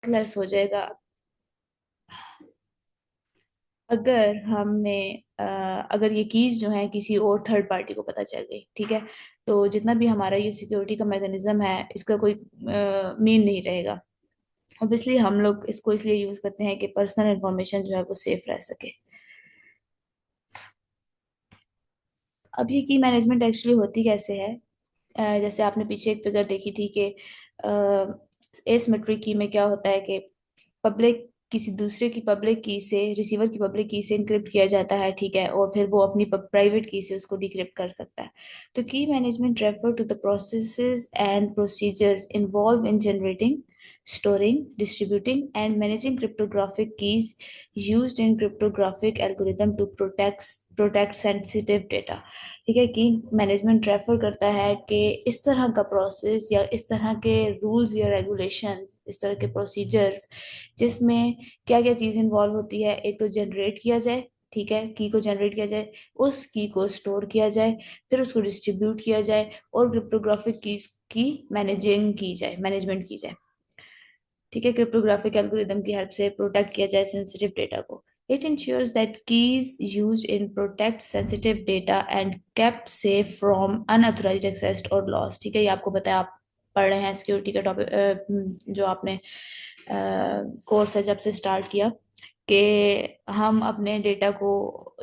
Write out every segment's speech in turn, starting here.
Less हो जाएगा अगर हमने अगर ये कीज जो है किसी और थर्ड पार्टी को पता चल गई, ठीक है। तो जितना भी हमारा ये सिक्योरिटी का मैकेनिज्म है, इसका कोई मीन नहीं रहेगा। ऑब्वियसली हम लोग इसको इसलिए यूज करते हैं कि पर्सनल इंफॉर्मेशन जो है वो सेफ रह सके। अब ये की मैनेजमेंट एक्चुअली होती कैसे है? जैसे आपने पीछे एक फिगर देखी थी कि एसिमेट्रिक की में क्या होता है कि पब्लिक किसी दूसरे की पब्लिक की से रिसीवर की पब्लिक की से इनक्रिप्ट किया जाता है, ठीक है, और फिर वो अपनी प्राइवेट की से उसको डिक्रिप्ट कर सकता है। तो की management refer to the processes and procedures involve in generating, storing, distributing, and managing cryptographic keys used in cryptographic algorithm to protect sensitive data। ठीक है, की मैनेजमेंट रेफर करता है कि इस तरह का प्रोसेस या इस तरह के रूल्स या रेगुलेशंस, इस तरह के प्रोसीजर्स जिसमें क्या क्या चीज़ इन्वॉल्व होती है। एक तो जनरेट किया जाए, ठीक है, की को जनरेट किया जाए, उस की को स्टोर किया जाए, फिर उसको डिस्ट्रीब्यूट किया जाए और क्रिप्टोग्राफिक कीज की मैनेजिंग की जाए, मैनेजमेंट की जाए। ठीक है, क्रिप्टोग्राफिक एल्गोरिदम की हेल्प से प्रोटेक्ट किया जाए सेंसिटिव डेटा को। It ensures that keys used in protect sensitive data and kept safe from unauthorized access और लॉस। ठीक है, ये आपको पता है, आप पढ़ रहे हैं सिक्योरिटी का टॉपिक, जो आपने कोर्स है जब से स्टार्ट किया, कि हम अपने डेटा को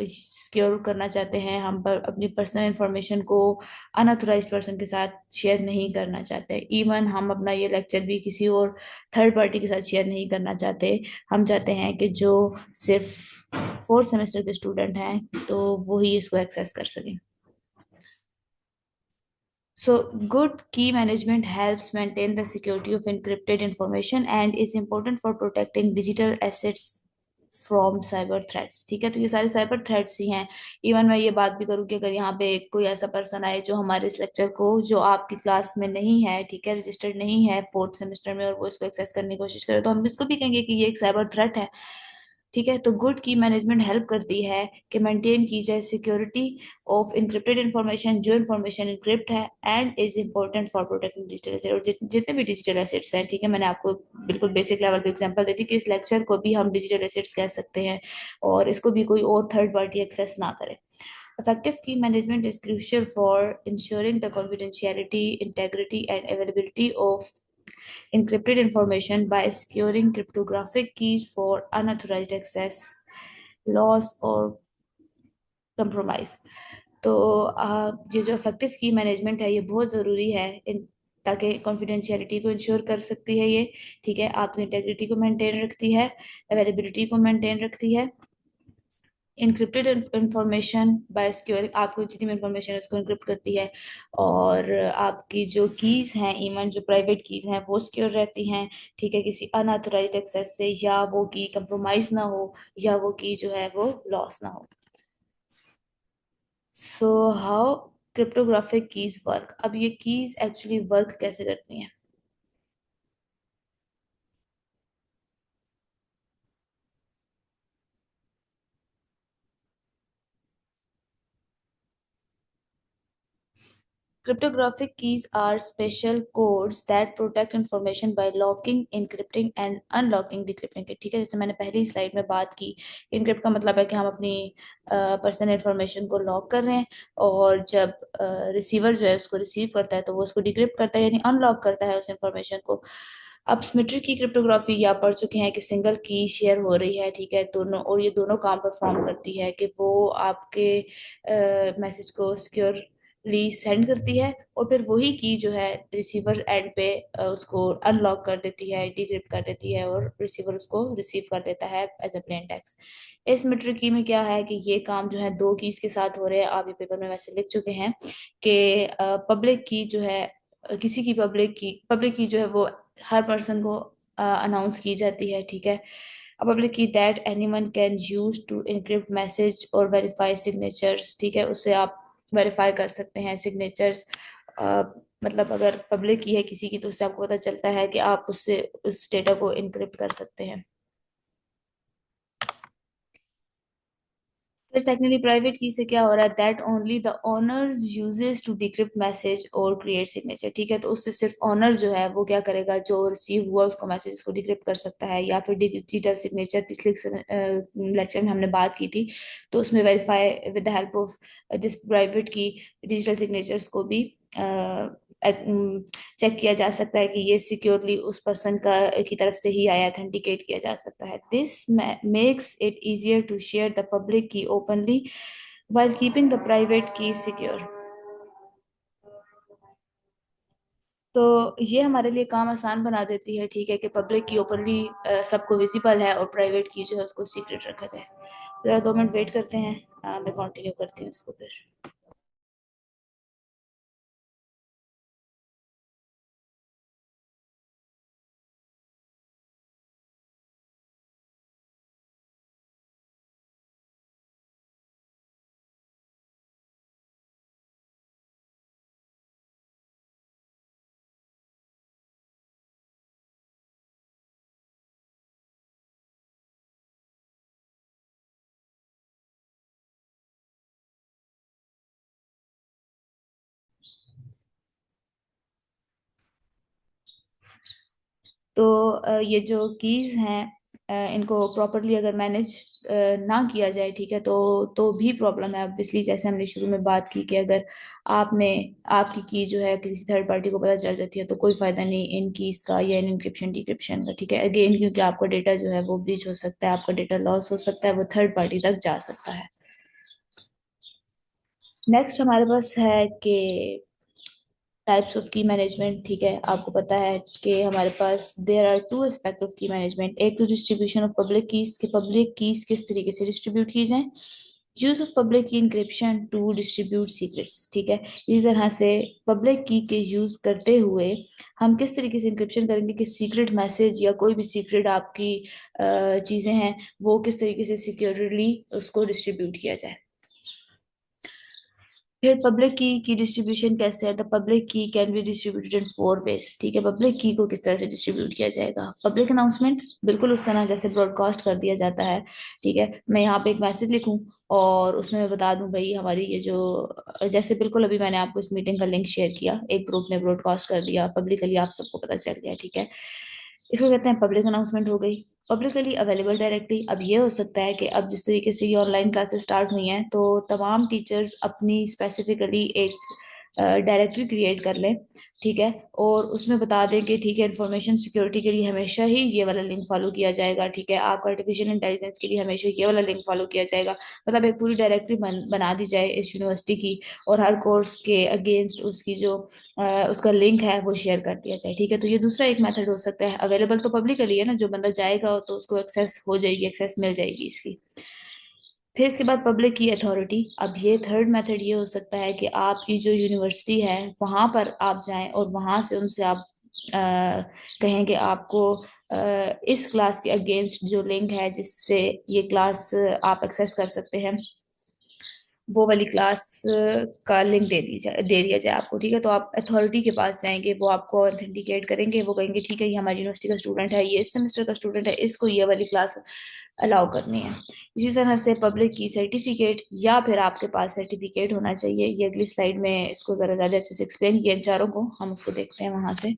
सिक्योर करना चाहते हैं, हम पर अपनी पर्सनल इंफॉर्मेशन को अनऑथराइज्ड पर्सन के साथ शेयर नहीं करना चाहते। इवन हम अपना ये लेक्चर भी किसी और थर्ड पार्टी के साथ शेयर नहीं करना चाहते। हम चाहते हैं कि जो सिर्फ फोर्थ सेमेस्टर के स्टूडेंट हैं तो वो ही इसको एक्सेस कर सकें। So, good key management helps maintain the security of encrypted information and is important for protecting digital assets from cyber threats. ठीक है, तो ये सारे साइबर थ्रेट्स ही हैं। इवन मैं ये बात भी करूँ कि अगर यहाँ पे कोई ऐसा पर्सन आए जो हमारे इस लेक्चर को, जो आपकी क्लास में नहीं है, ठीक है, रजिस्टर्ड नहीं है फोर्थ सेमेस्टर में, और वो इसको एक्सेस करने की कोशिश करे, तो हम इसको भी कहेंगे कि ये एक साइबर थ्रेट है। ठीक है, तो गुड की मैनेजमेंट हेल्प करती है कि मेंटेन की जाए सिक्योरिटी ऑफ इनक्रिप्टेड इंफॉर्मेशन, जो इंफॉर्मेशन इनक्रिप्ट है, and is important for protecting digital asset. और जितने भी डिजिटल एसेट्स हैं, ठीक है, मैंने आपको बिल्कुल बेसिक लेवल पे एग्जांपल दी थी कि इस लेक्चर को भी हम डिजिटल एसेट्स कह सकते हैं और इसको भी कोई और थर्ड पार्टी एक्सेस ना करे। Effective key management is crucial for ensuring the confidentiality, integrity, and availability of encrypted information by securing cryptographic keys for unauthorized access, loss, or compromise। तो ये जो इफेक्टिव की मैनेजमेंट है ये बहुत ज़रूरी है, इन ताकि कॉन्फिडेंशियलिटी को इंश्योर कर सकती है ये, ठीक है, आपकी इंटेग्रिटी को मेंटेन रखती है, अवेलेबिलिटी को मेंटेन रखती है, इनक्रिप्टेड इंफॉर्मेशन बाय सिक्योरिंग, आपको जितनी इंफॉर्मेशन है उसको इनक्रिप्ट करती है, और आपकी जो कीज हैं, इवन जो प्राइवेट कीज हैं, वो सिक्योर रहती हैं, ठीक है, किसी अनऑथराइज्ड एक्सेस से, या वो की कंप्रोमाइज ना हो, या वो की जो है वो लॉस ना हो। So how cryptographic keys work? अब ये कीज एक्चुअली वर्क कैसे करती हैं? Cryptographic keys are special codes that protect information by locking, encrypting and unlocking, decrypting it। ठीक है, जैसे मैंने पहली स्लाइड में बात की, इनक्रिप्ट का मतलब है कि हम अपनी पर्सनल इंफॉर्मेशन को लॉक कर रहे हैं, और जब रिसीवर जो है उसको रिसीव करता है तो वो उसको डिक्रिप्ट करता है, यानी अनलॉक करता है उस इंफॉर्मेशन को। अब सिमेट्रिक की क्रिप्टोग्राफी या पढ़ चुके हैं कि सिंगल की शेयर हो रही है, ठीक है, दोनों, और ये दोनों काम परफॉर्म करती है कि वो आपके मैसेज को सिक्योरली सेंड करती है, और फिर वही की जो है रिसीवर एंड पे उसको अनलॉक कर देती है, डिक्रिप्ट कर देती है, और रिसीवर उसको रिसीव कर देता है as a plain text. Asymmetric key में क्या है कि ये काम जो है दो कीज के साथ हो रहे हैं। आप ये पेपर में वैसे लिख चुके हैं कि पब्लिक की जो है, किसी की पब्लिक की जो है वो हर पर्सन को अनाउंस की जाती है, ठीक है। A public key that anyone can use to encrypt message और verify signatures, ठीक है, उससे आप वेरीफाई कर सकते हैं सिग्नेचर्स। मतलब अगर पब्लिक की है किसी की, तो उससे आपको पता चलता है कि आप उससे उस डेटा को इनक्रिप्ट कर सकते हैं। फिर सेकेंडली प्राइवेट की से क्या हो रहा है, that only the owners uses to decrypt message और क्रिएट सिग्नेचर। ठीक है, तो उससे सिर्फ ऑनर जो है वो क्या करेगा, जो रिसीव हुआ उसको मैसेज उसको डिक्रिप्ट कर सकता है। या फिर डिजिटल सिग्नेचर, पिछले लेक्चर में हमने बात की थी, तो उसमें verify with the help of this private की डिजिटल सिग्नेचर्स को भी चेक किया जा सकता है कि ये सिक्योरली उस पर्सन का की तरफ से ही आया, ऑथेंटिकेट किया जा सकता है। This makes it easier to share the public key openly while keeping the private key secure। तो ये हमारे लिए काम आसान बना देती है, ठीक है, कि पब्लिक की ओपनली सबको विजिबल है और प्राइवेट की जो है उसको सीक्रेट रखा जाए। जरा 2 मिनट वेट करते हैं, मैं कंटिन्यू करती हूँ इसको फिर। तो ये जो कीज हैं, इनको प्रॉपरली अगर मैनेज ना किया जाए, ठीक है, तो भी प्रॉब्लम है ऑब्वियसली। जैसे हमने शुरू में बात की कि अगर आपने आपकी की जो है किसी थर्ड पार्टी को पता चल जाती है, तो कोई फायदा नहीं इन कीज का या इन इंक्रिप्शन डिक्रिप्शन का। ठीक है, अगेन क्योंकि आपका डेटा जो है वो ब्रीच हो सकता है, आपका डेटा लॉस हो सकता है, वो थर्ड पार्टी तक जा सकता है। नेक्स्ट हमारे पास है कि टाइप्स ऑफ की मैनेजमेंट। ठीक है, आपको पता है कि हमारे पास there are two aspect of key management. एक तो डिस्ट्रीब्यूशन ऑफ पब्लिक कीज, के पब्लिक कीज किस तरीके से डिस्ट्रीब्यूट की जाए। Use of public key encryption to distribute secrets. ठीक है, इस तरह से पब्लिक की के यूज करते हुए हम किस तरीके से इंक्रिप्शन करेंगे कि सीक्रेट मैसेज या कोई भी सीक्रेट आपकी चीजें हैं वो किस तरीके से सिक्योरली उसको डिस्ट्रीब्यूट किया जाए। फिर पब्लिक की डिस्ट्रीब्यूशन कैसे है, the public key can be distributed in 4 ways. ठीक है, पब्लिक की को किस तरह से डिस्ट्रीब्यूट किया जाएगा। पब्लिक अनाउंसमेंट, बिल्कुल उस तरह जैसे ब्रॉडकास्ट कर दिया जाता है। ठीक है, मैं यहाँ पे एक मैसेज लिखूं और उसमें मैं बता दूं भाई हमारी ये जो, जैसे बिल्कुल अभी मैंने आपको इस मीटिंग का लिंक शेयर किया, एक ग्रुप ने ब्रॉडकास्ट कर दिया पब्लिकली, आप सबको पता चल गया। ठीक है, इसको कहते हैं पब्लिक अनाउंसमेंट हो गई। पब्लिकली अवेलेबल डायरेक्टली, अब ये हो सकता है कि अब जिस तरीके से ये ऑनलाइन क्लासेस स्टार्ट हुई हैं, तो तमाम टीचर्स अपनी स्पेसिफिकली एक डायरेक्टरी क्रिएट कर लें। ठीक है, और उसमें बता दें कि ठीक है, इंफॉर्मेशन सिक्योरिटी के लिए हमेशा ही ये वाला लिंक फॉलो किया जाएगा। ठीक है, आपका आर्टिफिशियल इंटेलिजेंस के लिए हमेशा ये वाला लिंक फॉलो किया जाएगा। मतलब एक पूरी डायरेक्टरी बना दी जाए इस यूनिवर्सिटी की, और हर कोर्स के अगेंस्ट उसकी जो उसका लिंक है वो शेयर कर दिया जाए। ठीक है, तो ये दूसरा एक मेथड हो सकता है। अवेलेबल तो पब्लिकली है ना, जो बंदा जाएगा तो उसको एक्सेस हो जाएगी, एक्सेस मिल जाएगी इसकी। फिर इसके बाद पब्लिक की अथॉरिटी। अब ये थर्ड मेथड ये हो सकता है कि आपकी जो यूनिवर्सिटी है वहां पर आप जाएं और वहां से उनसे आप कहें कि आपको इस क्लास के अगेंस्ट जो लिंक है जिससे ये क्लास आप एक्सेस कर सकते हैं, वो वाली क्लास का लिंक दे दिया जाए आपको। ठीक है, तो आप अथॉरिटी के पास जाएंगे, वो आपको ऑथेंटिकेट करेंगे, वो कहेंगे ठीक है ये हमारी यूनिवर्सिटी का स्टूडेंट है, ये इस सेमेस्टर का स्टूडेंट है, इसको ये वाली क्लास अलाउ करनी है। इसी तरह से पब्लिक की सर्टिफिकेट, या फिर आपके पास सर्टिफिकेट होना चाहिए। ये अगली स्लाइड में इसको जरा ज्यादा अच्छे से एक्सप्लेन किया इन चारों को, हम उसको देखते हैं वहां से।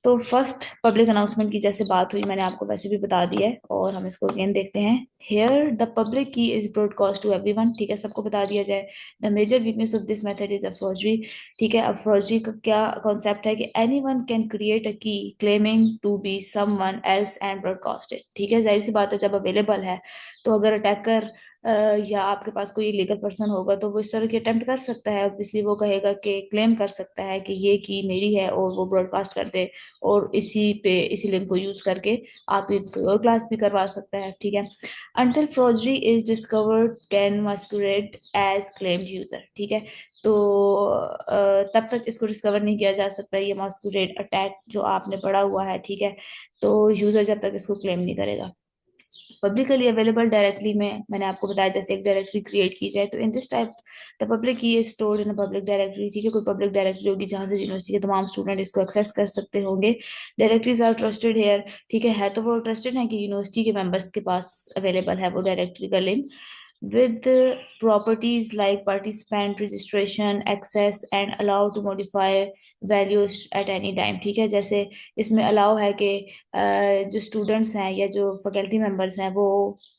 तो फर्स्ट पब्लिक अनाउंसमेंट की जैसे बात हुई, मैंने आपको वैसे भी बता दिया है, और हम इसको अगेन देखते हैं। Here the public key is broadcast to everyone. ठीक है, सबको बता दिया जाए। The major weakness of this method is a forgery. ठीक है, अफ्रोजरी का क्या कॉन्सेप्ट है कि anyone can create a key claiming to be someone else and broadcast it. ठीक है, जाहिर सी बात है जब अवेलेबल है तो अगर अटैकर या आपके पास कोई लीगल पर्सन होगा तो वो इस तरह की अटेम्प्ट कर सकता है। ऑब्वियसली वो कहेगा कि क्लेम कर सकता है कि ये की मेरी है, और वो ब्रॉडकास्ट कर दे, और इसी लिंक को यूज करके आप एक क्लास भी करवा सकता है। ठीक है, until forgery is discovered can masquerade as claimed user. ठीक है, तो तब तक इसको डिस्कवर नहीं किया जा सकता ये मस्कुरेट अटैक जो आपने पढ़ा हुआ है। ठीक है, तो यूजर जब तक इसको क्लेम नहीं करेगा। पब्लिकली अवेलेबल डायरेक्टली में मैंने आपको बताया जैसे एक डायरेक्टरी क्रिएट की जाए, तो in this type the public key is stored in a public directory. ठीक है, कोई पब्लिक डायरेक्टरी होगी जहाँ से यूनिवर्सिटी के तमाम स्टूडेंट इसको एक्सेस कर सकते होंगे। Directories are trusted here. ठीक है तो वो ट्रस्टेड है कि यूनिवर्सिटी के मेंबर्स के पास अवेलेबल है वो डायरेक्टरी का link, with properties like participant registration access and allow to modify values at any time। ठीक है, जैसे इसमें अलाउ है कि जो स्टूडेंट्स हैं या जो फैकल्टी मेंबर्स हैं वो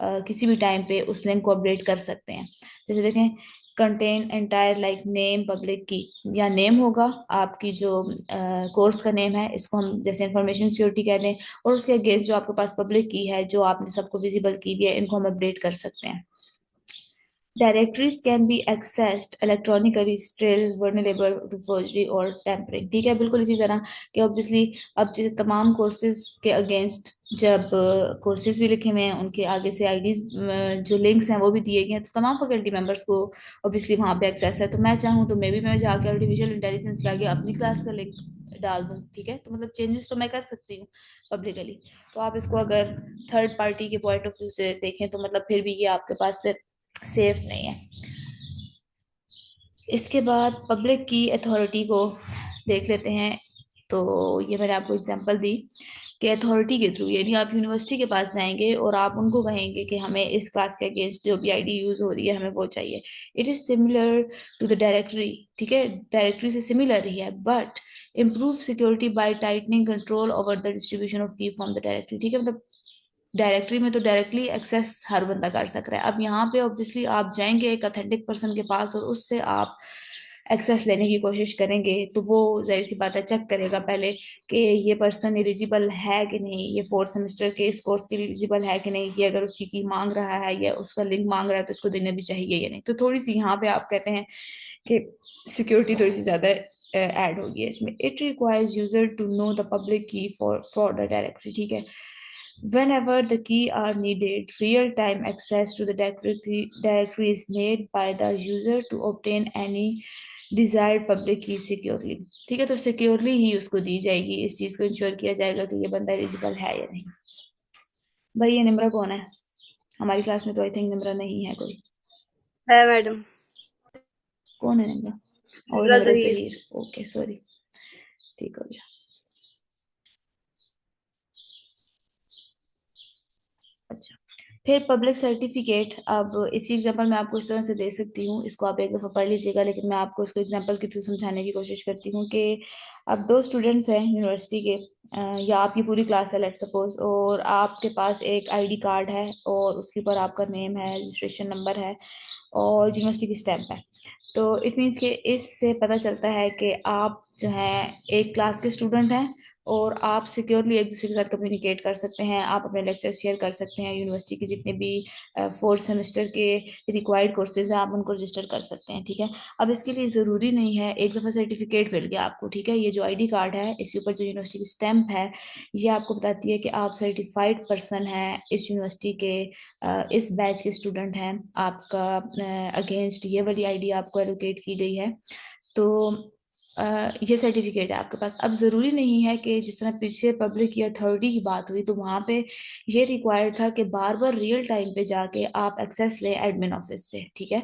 किसी भी टाइम पे उस लिंक को अपडेट कर सकते हैं। जैसे देखें, contain entire like name public की, या नेम होगा आपकी जो कोर्स का नेम है, इसको हम जैसे इंफॉर्मेशन सिक्योरिटी कहते हैं, और उसके अगेंस्ट जो आपके पास पब्लिक की है जो आपने सबको विजिबल की हुई है, इनको हम अपडेट कर सकते हैं। Directories can be accessed electronically still vulnerable to forgery or tampering। ठीक है, बिल्कुल इसी तरह कि ऑब्वियसली अब जैसे तमाम कोर्सेज के अगेंस्ट जब कोर्सेज भी लिखे हुए हैं, उनके आगे से आईडीज जो लिंक्स हैं वो भी दिए गए हैं, तो तमाम फैकल्टी मेंबर्स को ऑब्वियसली वहाँ पे एक्सेस है। तो मैं चाहूँ तो मैं जाकर आर्टिफिशियल इंटेलिजेंस के आगे अपनी क्लास का लिंक डाल दूँ। ठीक है, तो मतलब चेंजेस तो मैं कर सकती हूँ पब्लिकली। तो आप इसको अगर थर्ड पार्टी के पॉइंट ऑफ व्यू से देखें तो मतलब फिर भी ये आपके पास फिर सेफ नहीं है। इसके बाद पब्लिक की अथॉरिटी को देख लेते हैं। तो ये मैंने आपको एग्जांपल दी कि अथॉरिटी के थ्रू, यानी आप यूनिवर्सिटी के पास जाएंगे और आप उनको कहेंगे कि हमें इस क्लास के अगेंस्ट जो भी आईडी यूज हो रही है हमें वो चाहिए। It is similar to the directory. ठीक है, डायरेक्टरी से सिमिलर ही है, but improve security by tightening control over the distribution of key from the directory. ठीक है, मतलब डायरेक्टरी में तो डायरेक्टली एक्सेस हर बंदा कर सक रहा है, अब यहाँ पे ऑब्वियसली आप जाएंगे एक अथेंटिक पर्सन के पास और उससे आप एक्सेस लेने की कोशिश करेंगे, तो वो जाहिर सी बात है चेक करेगा पहले कि ये पर्सन एलिजिबल है कि नहीं, ये फोर्थ सेमेस्टर के इस कोर्स के लिए एलिजिबल है कि नहीं, ये अगर उसकी की मांग रहा है या उसका लिंक मांग रहा है तो उसको देना भी चाहिए या नहीं। तो थोड़ी सी यहाँ पे आप कहते हैं कि सिक्योरिटी थोड़ी सी ज्यादा ऐड होगी है इसमें। It requires user to know the public key for the directory. ठीक है, whenever the key are needed, real-time access to the directory is made by the user to obtain any desired public key securely। ठीक है, तो securely ही उसको दी जाएगी, इस चीज को इंश्योर किया जाएगा कि ये बंदा एलिजिबल है या नहीं। भाई ये निम्रा कौन है? हमारी क्लास में तो आई थिंक निम्रा नहीं है कोई। है मैडम। कौन है निम्रा? और निम्रा निम्रा जहीर। जहीर, ओके सॉरी, ठीक हो गया। अच्छा, फिर पब्लिक सर्टिफिकेट। अब इसी एग्जांपल मैं आपको इस तरह से दे सकती हूँ, इसको आप एक दफ़ा पढ़ लीजिएगा, लेकिन मैं आपको इसको एग्जांपल के थ्रू समझाने की कोशिश करती हूँ कि अब दो स्टूडेंट्स हैं यूनिवर्सिटी के, या आपकी पूरी क्लास है लेट सपोज, और आपके पास एक आईडी कार्ड है और उसके ऊपर आपका नेम है, रजिस्ट्रेशन नंबर है और यूनिवर्सिटी की स्टैंप है। तो इट मीन्स कि इससे पता चलता है कि आप जो है एक क्लास के स्टूडेंट हैं और आप सिक्योरली एक दूसरे के साथ कम्युनिकेट कर सकते हैं, आप अपने लेक्चर शेयर कर सकते हैं, यूनिवर्सिटी के जितने भी फोर्थ सेमेस्टर के रिक्वायर्ड कोर्सेज हैं आप उनको रजिस्टर कर सकते हैं। ठीक है, अब इसके लिए ज़रूरी नहीं है, एक दफ़ा सर्टिफिकेट मिल गया आपको, ठीक है, ये जो आईडी कार्ड है इसके ऊपर जो यूनिवर्सिटी की स्टैंप है ये आपको बताती है कि आप सर्टिफाइड पर्सन हैं, इस यूनिवर्सिटी के इस बैच के स्टूडेंट हैं, आपका अगेंस्ट ये वाली आईडी आपको एलोकेट की गई है। तो ये सर्टिफिकेट है आपके पास। अब ज़रूरी नहीं है कि जिस तरह पीछे पब्लिक या अथॉरिटी की बात हुई तो वहाँ पे ये रिक्वायर्ड था कि बार बार रियल टाइम पे जाके आप एक्सेस लें एडमिन ऑफिस से। ठीक है,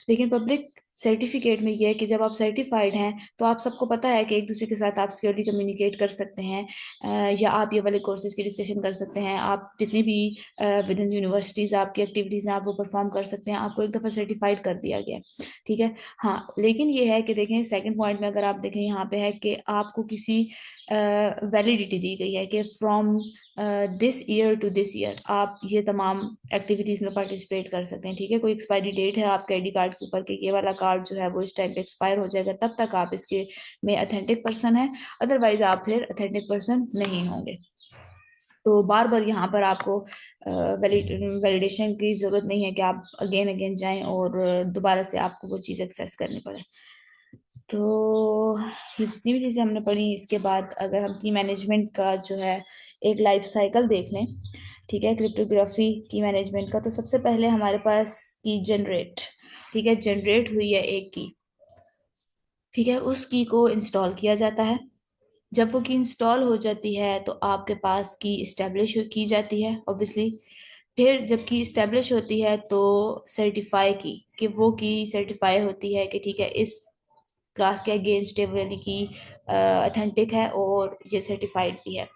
लेकिन पब्लिक सर्टिफिकेट में ये है कि जब आप सर्टिफाइड हैं तो आप सबको पता है कि एक दूसरे के साथ आप सिक्योरली कम्युनिकेट कर सकते हैं, या आप ये वाले कोर्सेज की डिस्कशन कर सकते हैं, आप जितनी भी विद इन यूनिवर्सिटीज़ आपकी एक्टिविटीज़ हैं आप वो परफॉर्म कर सकते हैं, आपको एक दफ़ा सर्टिफाइड कर दिया गया। ठीक है, हाँ लेकिन ये है कि देखें सेकंड पॉइंट में अगर आप देखें यहाँ पे है कि आपको किसी वैलिडिटी दी गई है कि from this year to this year आप ये तमाम एक्टिविटीज़ में पार्टिसिपेट कर सकते हैं। ठीक है, कोई एक्सपायरी डेट है आपके आईडी कार्ड के ऊपर कि ये वाला कार्ड जो है वो इस टाइम पे एक्सपायर हो जाएगा, तब तक आप इसके में अथेंटिक पर्सन है, अदरवाइज आप फिर अथेंटिक पर्सन नहीं होंगे। तो बार बार यहाँ पर आपको वैलिडेशन की ज़रूरत नहीं है कि आप अगेन अगेन जाएं और दोबारा से आपको वो चीज़ एक्सेस करनी पड़े। तो ये जितनी भी चीज़ें हमने पढ़ी, इसके बाद अगर हम की मैनेजमेंट का जो है एक लाइफ साइकिल देख लें, ठीक है, क्रिप्टोग्राफी की मैनेजमेंट का, तो सबसे पहले हमारे पास की जनरेट, ठीक है, जनरेट हुई है एक की, ठीक है, उस की को इंस्टॉल किया जाता है। जब वो की इंस्टॉल हो जाती है तो आपके पास की इस्टेब्लिश की जाती है ऑब्वियसली। फिर जब की इस्टेब्लिश होती है तो सर्टिफाई की, कि वो की सर्टिफाई होती है कि ठीक है इस क्लास के अगेंस्ट वाली की अथेंटिक है और ये सर्टिफाइड भी है।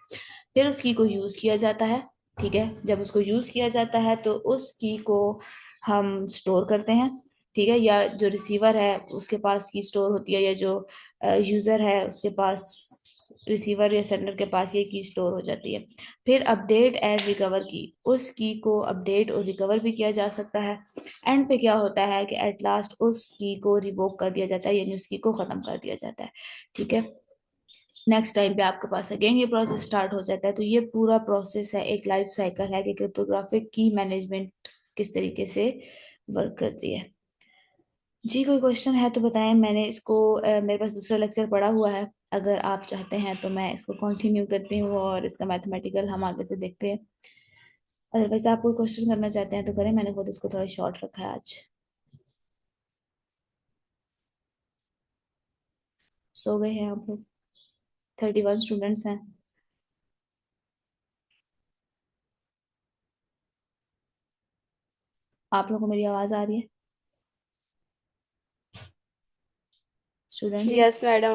फिर उस की को यूज़ किया जाता है। ठीक है, जब उसको यूज़ किया जाता है तो उस की को हम स्टोर करते हैं। ठीक है, या जो रिसीवर है उसके पास की स्टोर होती है, या जो यूज़र है उसके पास, रिसीवर या सेंडर के पास ये की स्टोर हो जाती है। फिर अपडेट एंड रिकवर की, उस की को अपडेट और रिकवर भी किया जा सकता है। एंड पे क्या होता है कि एट लास्ट उस की को रिवोक कर दिया जाता है, यानी उस की को खत्म कर दिया जाता है। ठीक है, नेक्स्ट टाइम पे आपके पास अगेन ये प्रोसेस स्टार्ट हो जाता है। तो ये पूरा प्रोसेस है, एक लाइफ साइकिल है कि क्रिप्टोग्राफिक की मैनेजमेंट किस तरीके से वर्क करती है। जी कोई क्वेश्चन है तो बताएं, मैंने इसको मेरे पास दूसरा लेक्चर पड़ा हुआ है, अगर आप चाहते हैं तो मैं इसको कंटिन्यू करती हूँ और इसका मैथमेटिकल हम आगे से देखते हैं। अदरवाइज आप कोई क्वेश्चन करना चाहते हैं तो करें, मैंने खुद इसको थोड़ा शॉर्ट रखा है आज। सो गए हैं आप लोग? 31 स्टूडेंट्स हैं। आप लोगों को मेरी आवाज़ आ रही है स्टूडेंट्स? Yes madam.